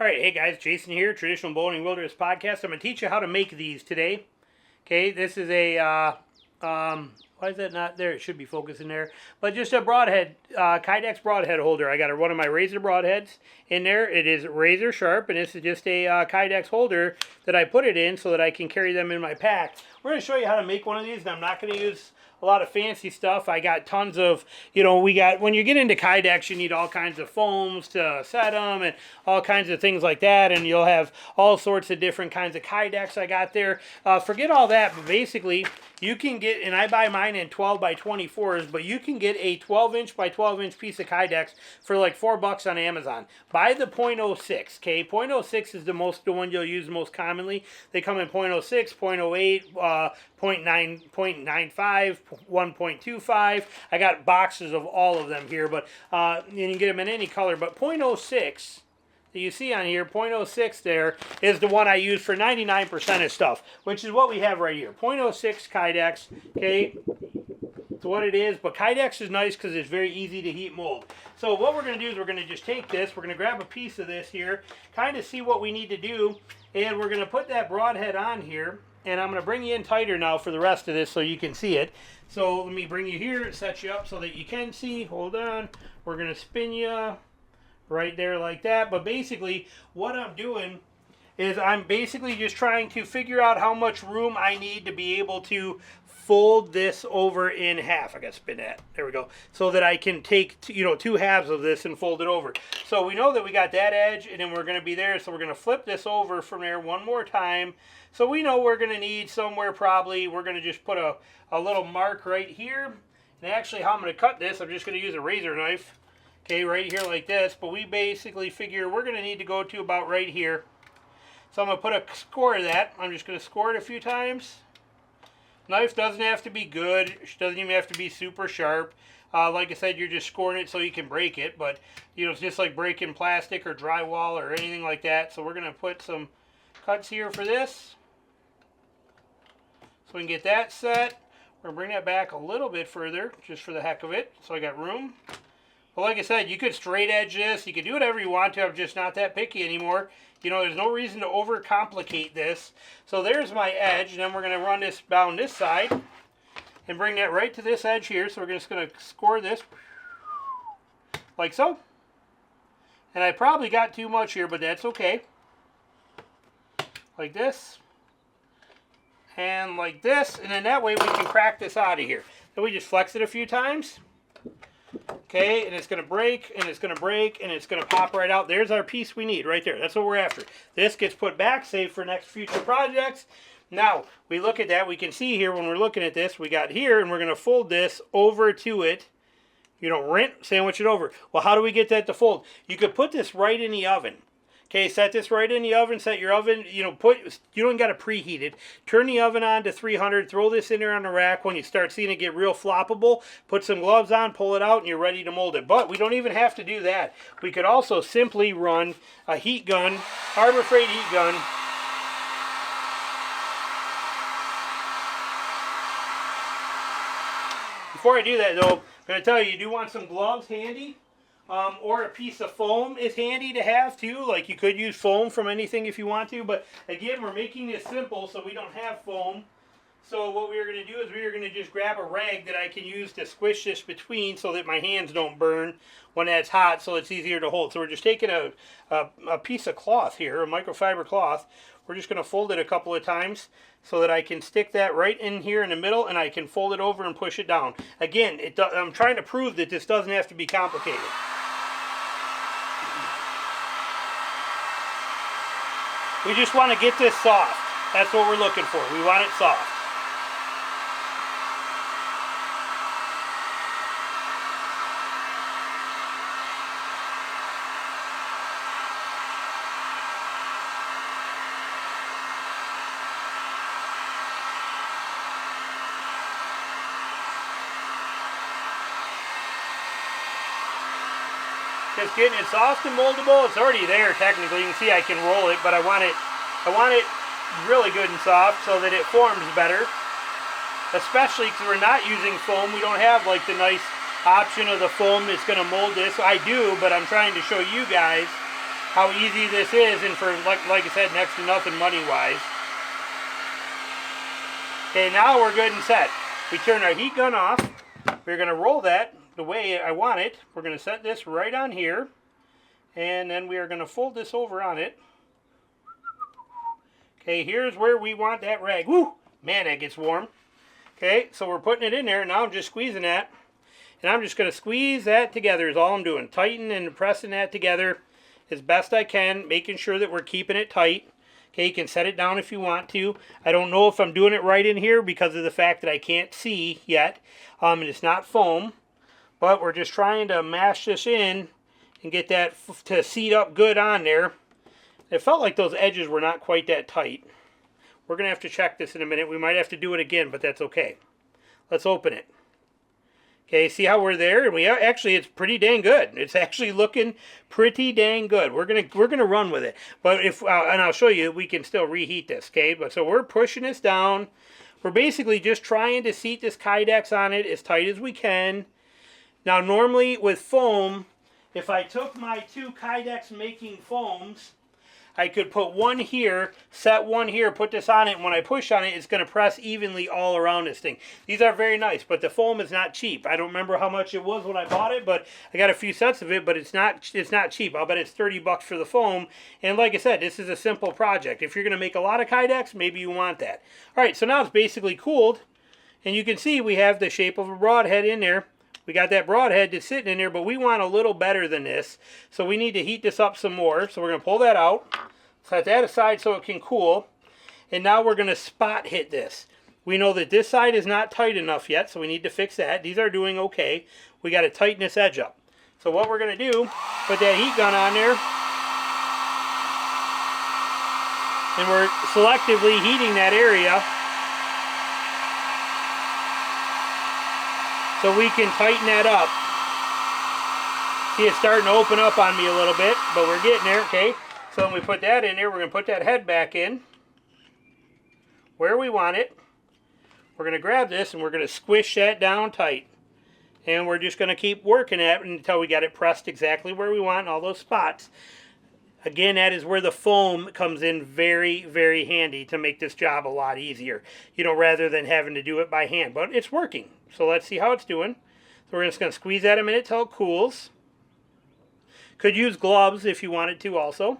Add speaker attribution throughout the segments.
Speaker 1: All right, hey guys, Jason here, Traditional Bowhunting Wilderness Podcast. I'm going to teach you how to make these today. Okay, this is a, why is that not there? It should be focusing there. But just a broadhead, Kydex broadhead holder. I got one of my razor broadheads in there. It is razor sharp, and this is just a Kydex holder that I put it in so that I can carry them in my pack. We're going to show you how to make one of these, and I'm not going to use a lot of fancy stuff. I got tons of, when you get into Kydex, you need all kinds of foams to set them and all kinds of things like that, and you'll have all sorts of different kinds of Kydex I got there. Forget all that, but basically, you can get, and I buy mine in 12 by 24s, but you can get a 12-inch by 12-inch piece of Kydex for like $4 on Amazon. Buy the .06, okay? .06 is the one you'll use most commonly. They come in .06, .08, 0.95, 1.25. I got boxes of all of them here, but you can get them in any color. But .06 that you see on here, .06 there, is the one I use for 99% of stuff, which is what we have right here. .06 Kydex, okay? That's what it is, but Kydex is nice because it's very easy to heat mold. So what we're going to do is we're going to just take this, we're going to grab a piece of this here, kind of see what we need to do, and we're going to put that broadhead on here. And I'm going to bring you in tighter now for the rest of this so you can see it. So let me bring you here, set you up so that you can see. Hold on. We're going to spin you right there like that. But basically, what I'm doing is I'm basically just trying to figure out how much room I need to be able to fold this over in half. I got to spin that. There we go. So that I can take, two halves of this and fold it over. So we know that we got that edge, and then we're going to be there. So we're going to flip this over from there one more time. So we know we're going to need somewhere probably, we're going to just put a little mark right here. And actually how I'm going to cut this, I'm just going to use a razor knife. Okay, right here like this. But we basically figure we're going to need to go to about right here. So I'm going to put a score of that. I'm just going to score it a few times. Knife doesn't have to be good. It doesn't even have to be super sharp. Like I said, you're just scoring it so you can break it. But, it's just like breaking plastic or drywall or anything like that. So we're going to put some cuts here for this. So we can get that set. We're going to bring that back a little bit further, just for the heck of it. So I got room. But like I said, you could straight edge this. You could do whatever you want to. I'm just not that picky anymore. There's no reason to overcomplicate this. So there's my edge. And then we're going to run this down this side. And bring that right to this edge here. So we're just going to score this. Like so. And I probably got too much here, but that's okay. Like this. And like this, and then that way we can crack this out of here. Then we just flex it a few times. Okay, and it's going to break, and it's going to break, and it's going to pop right out. There's our piece we need right there. That's what we're after. This gets put back, saved for next future projects. Now, we look at that. We can see here when we're looking at this, we got here, and we're going to fold this over to it. Sandwich it over. Well, how do we get that to fold? You could put this right in the oven. Okay, set this right in the oven, set your oven, you don't got to preheat it. Turn the oven on to 300, throw this in there on the rack. When you start seeing it get real floppable, put some gloves on, pull it out, and you're ready to mold it. But we don't even have to do that. We could also simply run a heat gun, Harbor Freight heat gun. Before I do that, though, I'm going to tell you, you do want some gloves handy. Or a piece of foam is handy to have too. Like you could use foam from anything if you want to, but again, we're making this simple so we don't have foam. So what we are going to do is we are going to just grab a rag that I can use to squish this between so that my hands don't burn when that's hot, so it's easier to hold. So we're just taking a piece of cloth here, a microfiber cloth. We're just going to fold it a couple of times so that I can stick that right in here in the middle, and I can fold it over and push it down. Again, I'm trying to prove that this doesn't have to be complicated. We just want to get this soft. That's what we're looking for. We want it soft. Just getting it soft and moldable. It's already there technically. You can see I can roll it, but I want it really good and soft so that it forms better. Especially because we're not using foam. We don't have like the nice option of the foam that's going to mold this. I do, but I'm trying to show you guys how easy this is, and for, like I said, next to nothing money-wise. Okay, now we're good and set. We turn our heat gun off. We're going to roll that the way I want it. We're going to set this right on here, and then we are going to fold this over on it. Okay, here's where we want that rag. Woo! Man, that gets warm. Okay, so we're putting it in there. Now I'm just squeezing that. And I'm just going to squeeze that together is all I'm doing. Tighten and pressing that together as best I can, making sure that we're keeping it tight. Okay, you can set it down if you want to. I don't know if I'm doing it right in here because of the fact that I can't see yet. And it's not foam. But we're just trying to mash this in and get that to seat up good on there. It felt like those edges were not quite that tight. We're going to have to check this in a minute. We might have to do it again, but that's okay. Let's open it. Okay, see how we're there? And we are, actually, it's pretty dang good. It's actually looking pretty dang good. We're gonna run with it. But if and I'll show you, we can still reheat this. Okay, but so we're pushing this down. We're basically just trying to seat this Kydex on it as tight as we can. Now, normally with foam, if I took my two Kydex making foams, I could put one here, set one here, put this on it, and when I push on it, it's going to press evenly all around this thing. These are very nice, but the foam is not cheap. I don't remember how much it was when I bought it, but I got a few sets of it, but it's not cheap. I'll bet it's 30 bucks for the foam, and like I said, this is a simple project. If you're going to make a lot of Kydex, maybe you want that. All right, so now it's basically cooled, and you can see we have the shape of a broadhead in there. We got that broadhead that's sitting in there, but we want a little better than this. So we need to heat this up some more. So we're going to pull that out. Set that aside so it can cool. And now we're going to spot hit this. We know that this side is not tight enough yet, so we need to fix that. These are doing okay. We got to tighten this edge up. So what we're going to do, put that heat gun on there. And we're selectively heating that area, so we can tighten that up. See, it's starting to open up on me a little bit, but we're getting there, okay? So when we put that in there, we're going to put that head back in where we want it. We're going to grab this and we're going to squish that down tight. And we're just going to keep working at it until we got it pressed exactly where we want in all those spots. Again, that is where the foam comes in very, very handy to make this job a lot easier. You know, rather than having to do it by hand. But it's working. So let's see how it's doing. So we're just going to squeeze that a minute till it cools. Could use gloves if you wanted to also.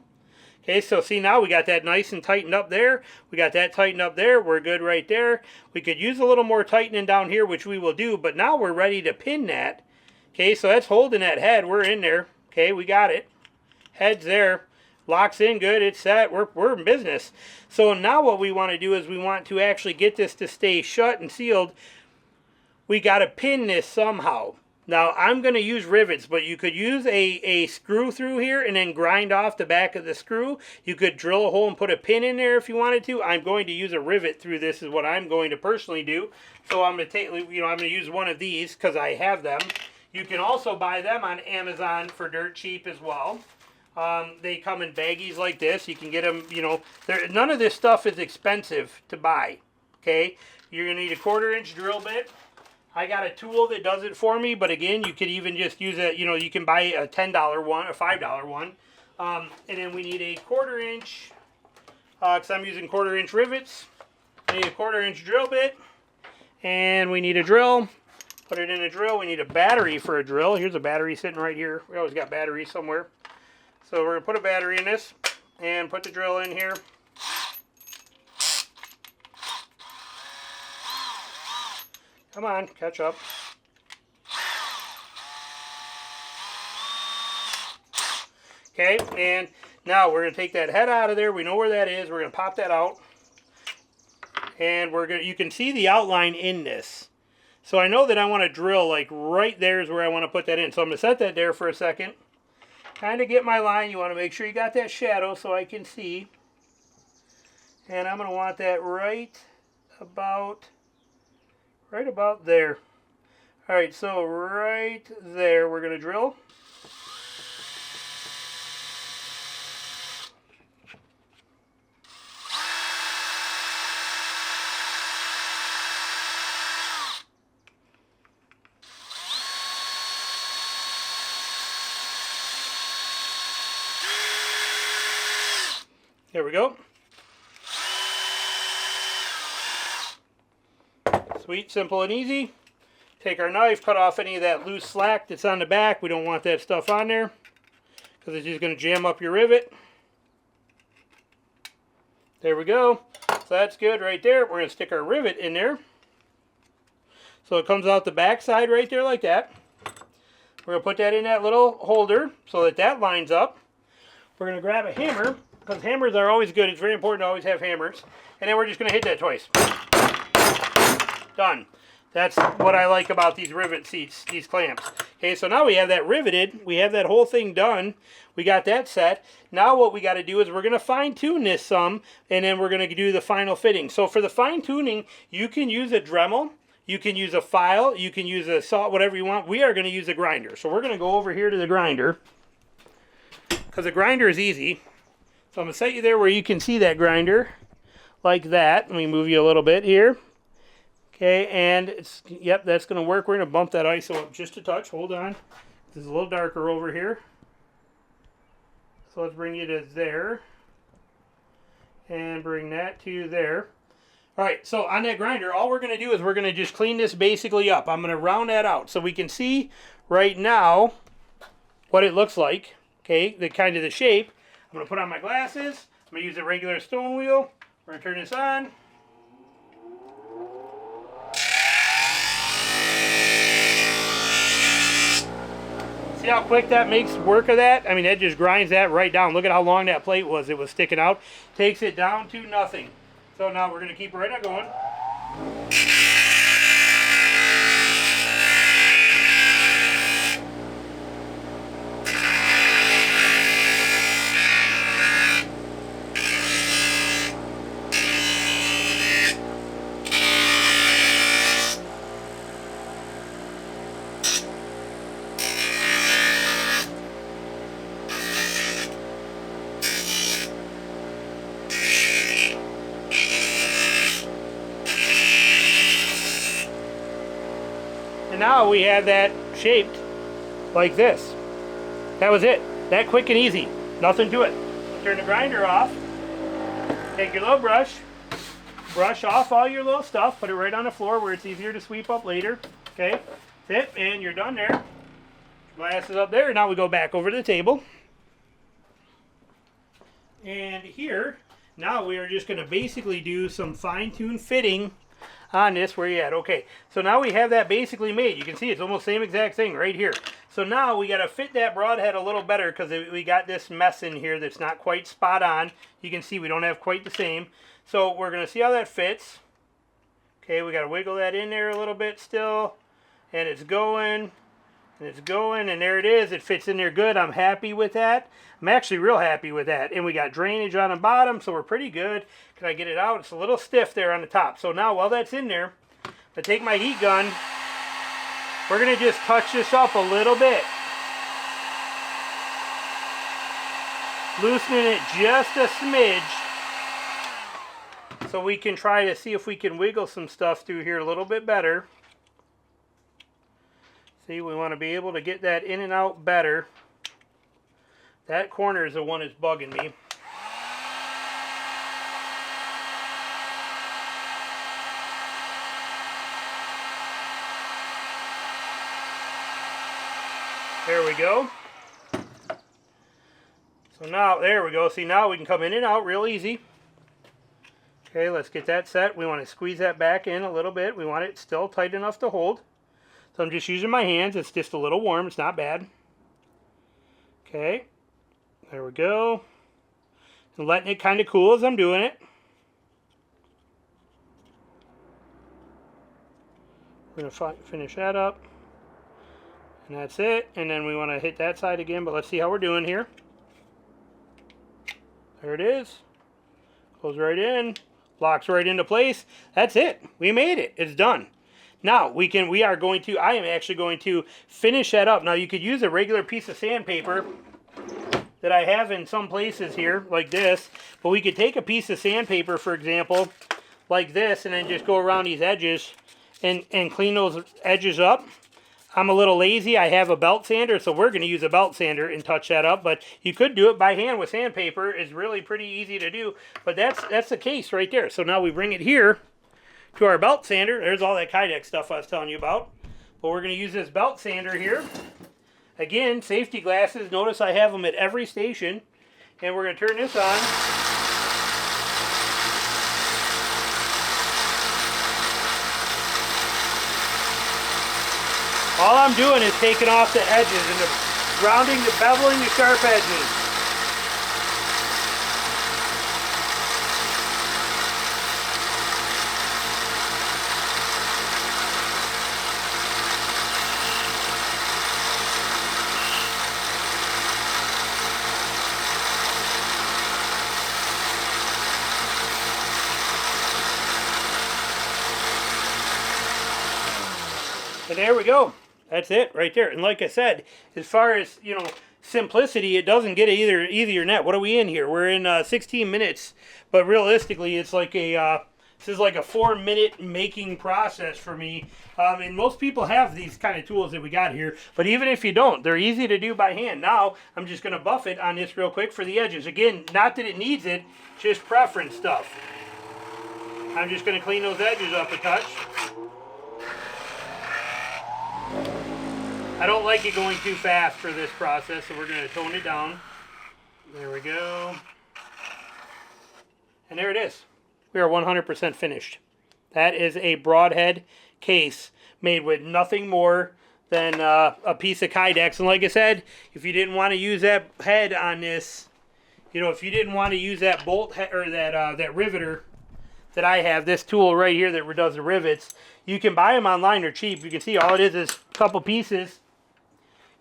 Speaker 1: Okay, so see now we got that nice and tightened up there. We got that tightened up there. We're good right there. We could use a little more tightening down here, which we will do. But now we're ready to pin that. Okay, so that's holding that head. We're in there. Okay, we got it. Head's there. Locks in good, it's set, we're in business. So now what we want to do is we want to actually get this to stay shut and sealed. We got to pin this somehow. Now I'm going to use rivets, but you could use a screw through here and then grind off the back of the screw. You could drill a hole and put a pin in there if you wanted to. I'm going to use a rivet through this is what I'm going to personally do. So I'm going to take, I'm going to use one of these because I have them. You can also buy them on Amazon for dirt cheap as well. They come in baggies like this. You can get them, none of this stuff is expensive to buy, okay? You're going to need a 1/4-inch drill bit. I got a tool that does it for me, but again, you could even just use a, you can buy a $10 one, a $5 one. And then we need a 1/4-inch, because I'm using 1/4-inch rivets. I need a 1/4-inch drill bit, and we need a drill. Put it in a drill. We need a battery for a drill. Here's a battery sitting right here. We always got batteries somewhere. So we're going to put a battery in this and put the drill in here. Come on, catch up. Okay, and now we're going to take that head out of there. We know where that is. We're going to pop that out. And you can see the outline in this. So I know that I want to drill like right there is where I want to put that in. So I'm going to set that there for a second. Kind of get my line. You want to make sure you got that shadow so I can see. And I'm going to want that right about there. All right, so right there we're going to drill. Here we go. Sweet, simple, and easy. Take our knife, cut off any of that loose slack that's on the back. We don't want that stuff on there because it's just going to jam up your rivet. There we go. So that's good right there. We're going to stick our rivet in there. So it comes out the back side right there like that. We're going to put that in that little holder so that that lines up. We're going to grab a hammer, because hammers are always good. It's very important to always have hammers. And then we're just going to hit that twice. Done. That's what I like about these rivet seats, these clamps. Okay, so now we have that riveted. We have that whole thing done. We got that set. Now what we got to do is we're going to fine tune this some, and then we're going to do the final fitting. So for the fine tuning, you can use a Dremel, you can use a file, you can use a saw, whatever you want. We are going to use a grinder. So we're going to go over here to the grinder, because the grinder is easy. So I'm going to set you there where you can see that grinder, like that. Let me move you a little bit here. Okay, and it's, yep, that's going to work. We're going to bump that ISO up just a touch. Hold on. This is a little darker over here. So let's bring you to there. And bring that to there. All right, so on that grinder, all we're going to do is we're going to just clean this basically up. I'm going to round that out so we can see right now what it looks like. Okay, the kind of the shape. I'm going to put on my glasses. I'm going to use a regular stone wheel. We're going to turn this on. See how quick that makes work of that? I mean, that just grinds that right down. Look at how long that plate was. It was sticking out. Takes it down to nothing. So now we're going to keep right on going. And now we have that shaped like this. That was it. That quick and easy. Nothing to it. Turn the grinder off. Take your little brush. Brush off all your little stuff. Put it right on the floor where it's easier to sweep up later. Okay. That's it. And you're done there. Glasses up there. Now we go back over to the table. And here, now we are just going to basically do some fine-tune fitting on this. Where you at? Okay, so now we have that basically made. You can see it's almost the same exact thing right here. So now we got to fit that broadhead a little better because we got this mess in here that's not quite spot on. You can see we don't have quite the same. So we're going to see how that fits. Okay, we got to wiggle that in there a little bit still. And it's going. And it's going. And there it is. It fits in there good. I'm happy with that. I'm actually real happy with that. And we got drainage on the bottom, so we're pretty good. Can I get it out? It's a little stiff there on the top. So now while that's in there, I take my heat gun. We're going to just touch this up a little bit. Loosening it just a smidge. So we can try to see if we can wiggle some stuff through here a little bit better. See, we want to be able to get that in and out better. That corner is the one that's bugging me. There we go. So now, there we go. See, now we can come in and out real easy. Okay, let's get that set. We want to squeeze that back in a little bit. We want it still tight enough to hold. So I'm just using my hands. It's just a little warm. It's not bad. Okay. There we go. And letting it kind of cool as I'm doing it. We're going to finish that up. And that's it. And then we want to hit that side again. But let's see how we're doing here. There it is. Goes right in. Locks right into place. That's it. We made it. It's done. Now, I am actually going to finish that up. Now, you could use a regular piece of sandpaper that I have in some places here, like this. But we could take a piece of sandpaper, for example, like this, and then just go around these edges and clean those edges up. I'm a little lazy. I have a belt sander, so we're going to use a belt sander and touch that up. But you could do it by hand with sandpaper. It's really pretty easy to do. But that's the case right there. So now we bring it here to our belt sander. There's all that Kydex stuff I was telling you about. But we're going to use this belt sander here. Again, safety glasses. Notice I have them at every station. And we're going to turn this on. All I'm doing is taking off the edges and rounding, the beveling the sharp edges. And there we go. That's it right there. And like I said, as far as, you know, simplicity, it doesn't get easier net. What are we in here? We're in 16 minutes, but realistically, it's like a this is like a 4-minute making process for me. And most people have these kind of tools that we got here, but even if you don't, they're easy to do by hand. Now, I'm just going to buff it on this real quick for the edges. Again, not that it needs it, just preference stuff. I'm just going to clean those edges up a touch. I don't like it going too fast for this process, so we're going to tone it down. There we go. And there it is. We are 100% finished. That is a broadhead case made with nothing more than a piece of Kydex. And like I said, if you didn't want to use that head on this, you know, if you didn't want to use that bolt head, or that riveter that I have, this tool right here that does the rivets, you can buy them online. They're cheap. You can see all it is a couple pieces.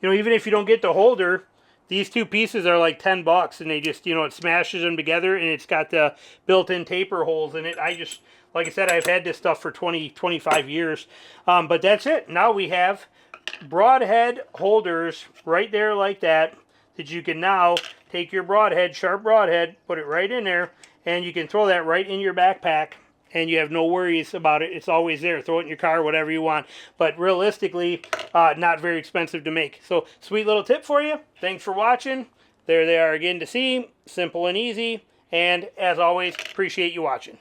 Speaker 1: You know, even if you don't get the holder, these two pieces are like 10 bucks, and they just, you know, it smashes them together, and it's got the built-in taper holes in it. Like I said, I've had this stuff for 25 years. But that's it. Now we have broadhead holders right there like that you can now take your broadhead, sharp broadhead, put it right in there, and you can throw that right in your backpack. And you have no worries about it. It's always there. Throw it in your car, whatever you want. But realistically, not very expensive to make. So, sweet little tip for you. Thanks for watching. There they are again to see. Simple and easy. And as always, appreciate you watching.